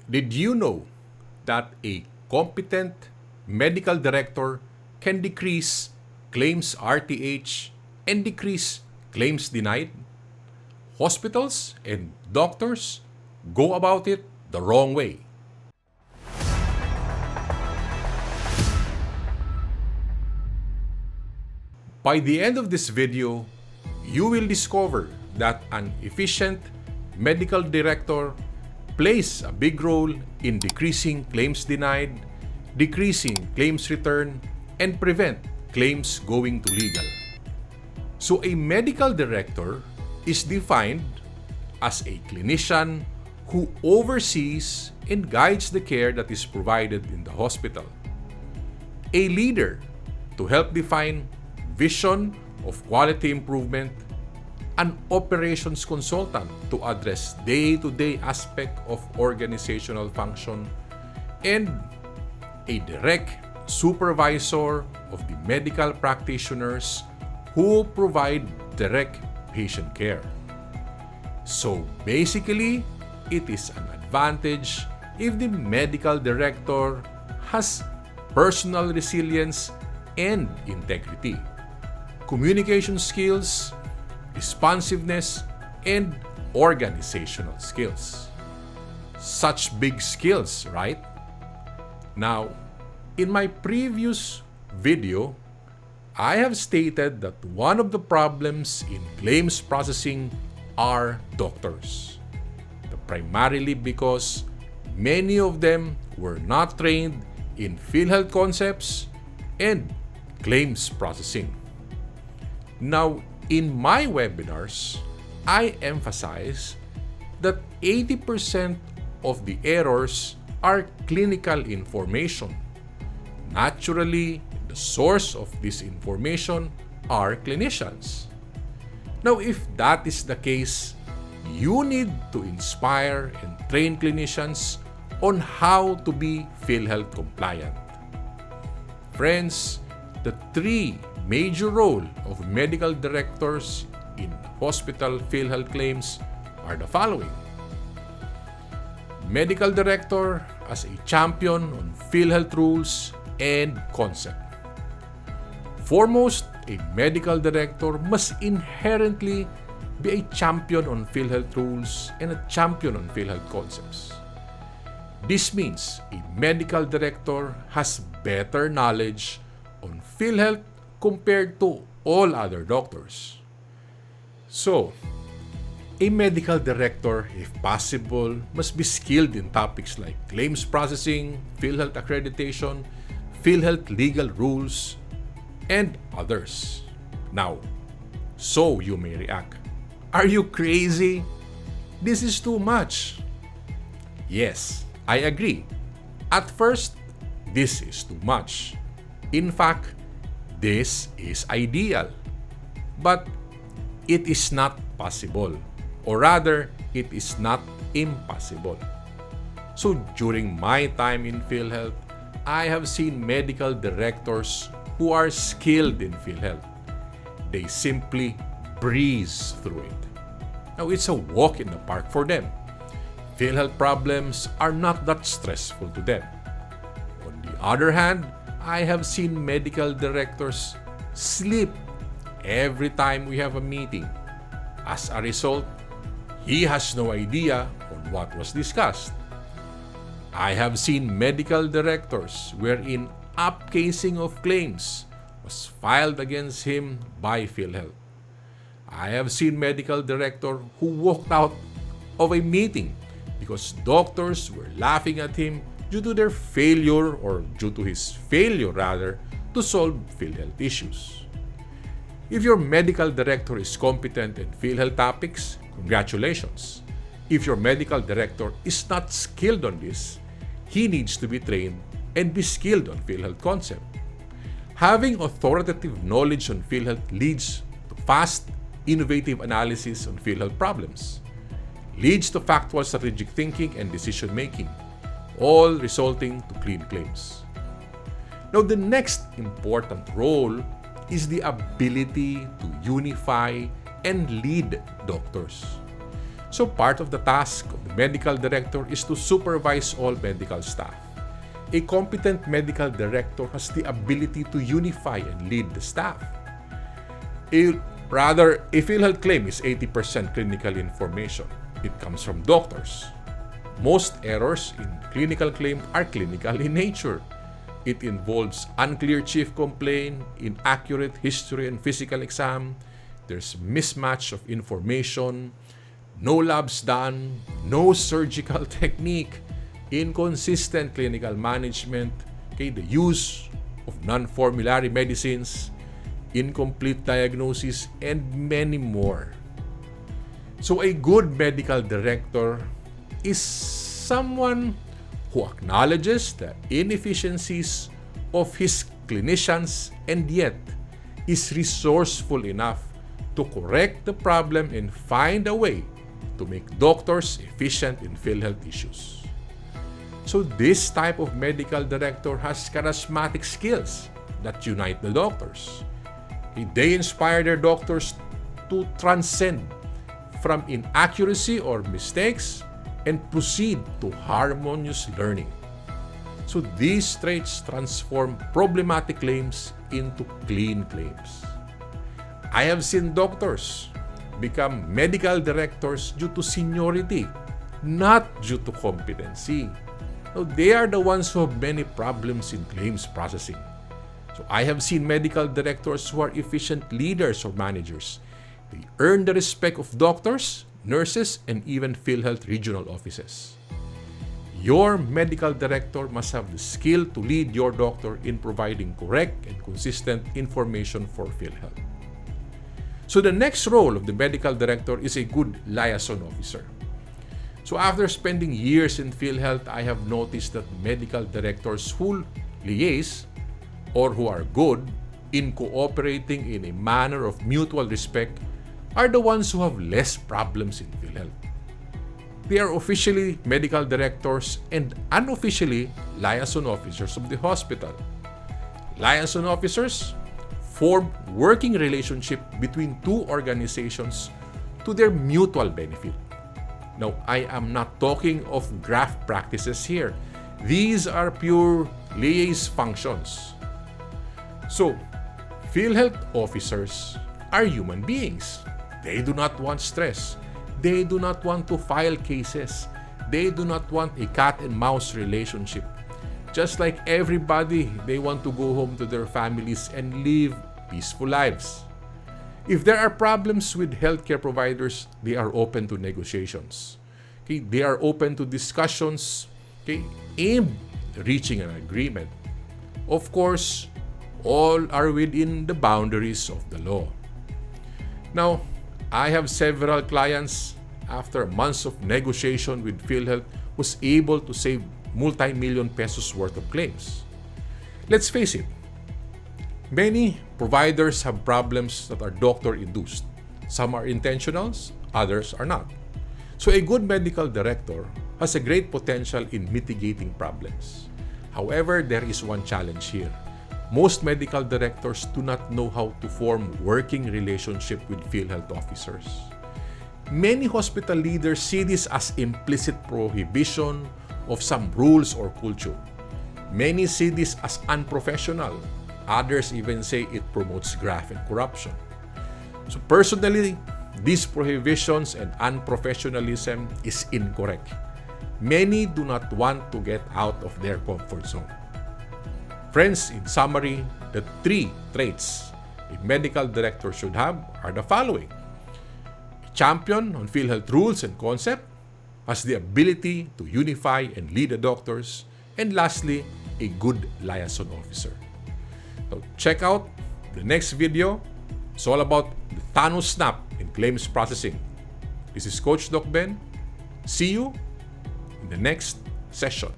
Did you know that a competent medical director can decrease claims RTH and decrease claims denied? Hospitals and doctors go about it the wrong way. By the end of this video, you will discover that an efficient medical director plays a big role in decreasing claims denied, decreasing claims return, and prevent claims going to legal. So a medical director is defined as a clinician who oversees and guides the care that is provided in the hospital. A leader to help define vision of quality improvement, an operations consultant to address day-to-day aspect of organizational function, and a direct supervisor of the medical practitioners who provide direct patient care. So basically, it is an advantage if the medical director has personal resilience and integrity, communication skills, responsiveness, and organizational skills. Such big skills, right? Now, in my previous video, I have stated that one of the problems in claims processing are doctors. Primarily because many of them were not trained in PhilHealth concepts and claims processing. Now, in my webinars, I emphasize that 80% of the errors are clinical information. Naturally, the source of this information are clinicians. Now, if that is the case, you need to inspire and train clinicians on how to be PhilHealth compliant. Friends, the three major roles of medical directors in hospital PhilHealth claims are the following. Medical director as a champion on PhilHealth rules and concept. Foremost, a medical director must inherently be a champion on PhilHealth rules and a champion on PhilHealth concepts. This means a medical director has better knowledge on PhilHealth compared to all other doctors. So, a medical director, if possible, must be skilled in topics like claims processing, PhilHealth accreditation, PhilHealth legal rules, and others. Now, so you may react. Are you crazy? This is too much. Yes, I agree. At first, this is too much. In fact, this is ideal. But it is not possible. Or rather, it is not impossible. So during my time in PhilHealth, I have seen medical directors who are skilled in PhilHealth. They simply breeze through it. Now, it's a walk in the park for them. PhilHealth problems are not that stressful to them. On the other hand, I have seen medical directors sleep every time we have a meeting. As a result, he has no idea on what was discussed. I have seen medical directors wherein upcasing of claims was filed against him by PhilHealth. I have seen medical director who walked out of a meeting because doctors were laughing at him due to their failure or due to his failure rather to solve PhilHealth issues. If your medical director is competent in PhilHealth topics, congratulations. If your medical director is not skilled on this, he needs to be trained and be skilled on PhilHealth concept. Having authoritative knowledge on PhilHealth leads to fast, innovative analysis on PhilHealth problems, leads to factual strategic thinking and decision-making, all resulting to clean claims. Now, the next important role is the ability to unify and lead doctors. So part of the task of the medical director is to supervise all medical staff. A competent medical director has the ability to unify and lead the staff. A PhilHealth claim is 80% clinical information. It comes from doctors. Most errors in clinical claim are clinical in nature. It involves unclear chief complaint, inaccurate history and physical exam. There's mismatch of information, no labs done, no surgical technique, inconsistent clinical management, the use of non-formulary medicines, incomplete diagnosis, and many more. So a good medical director is someone who acknowledges the inefficiencies of his clinicians and yet is resourceful enough to correct the problem and find a way to make doctors efficient in PhilHealth issues. So this type of medical director has charismatic skills that unite the doctors. They inspire their doctors to transcend from inaccuracy or mistakes and proceed to harmonious learning. So these traits transform problematic claims into clean claims. I have seen doctors become medical directors due to seniority, not due to competency. So they are the ones who have many problems in claims processing. So I have seen medical directors who are efficient leaders or managers. They earn the respect of doctors, nurses, and even PhilHealth regional offices. Your medical director must have the skill to lead your doctor in providing correct and consistent information for PhilHealth. So the next role of the medical director is a good liaison officer. So after spending years in PhilHealth, I have noticed that medical directors who liaise or who are good in cooperating in a manner of mutual respect are the ones who have less problems in PhilHealth. They are officially medical directors and unofficially liaison officers of the hospital. Liaison officers form working relationship between two organizations to their mutual benefit. Now, I am not talking of graft practices here. These are pure liaise functions. So, PhilHealth officers are human beings. They do not want stress. They do not want to file cases. They do not want a cat and mouse relationship. Just like everybody, they want to go home to their families and live peaceful lives. If there are problems with healthcare providers, they are open to negotiations. They are open to discussions aimed at reaching an agreement. Of course, all are within the boundaries of the law. Now, I have several clients after months of negotiation with PhilHealth was able to save multi-million pesos worth of claims. Let's face it, many providers have problems that are doctor-induced. Some are intentional, others are not. So a good medical director has a great potential in mitigating problems. However, there is one challenge here. Most medical directors do not know how to form working relationship with PhilHealth officers. Many hospital leaders see this as implicit prohibition of some rules or culture. Many see this as unprofessional. Others even say it promotes graft and corruption. So personally, these prohibitions and unprofessionalism is incorrect. Many do not want to get out of their comfort zone. Friends, in summary, the 3 traits a medical director should have are the following. A champion on PhilHealth rules and concept, has the ability to unify and lead the doctors, and lastly, a good liaison officer. So check out the next video. It's all about the Thanos Snap in claims processing. This is Coach Doc Ben. See you in the next session.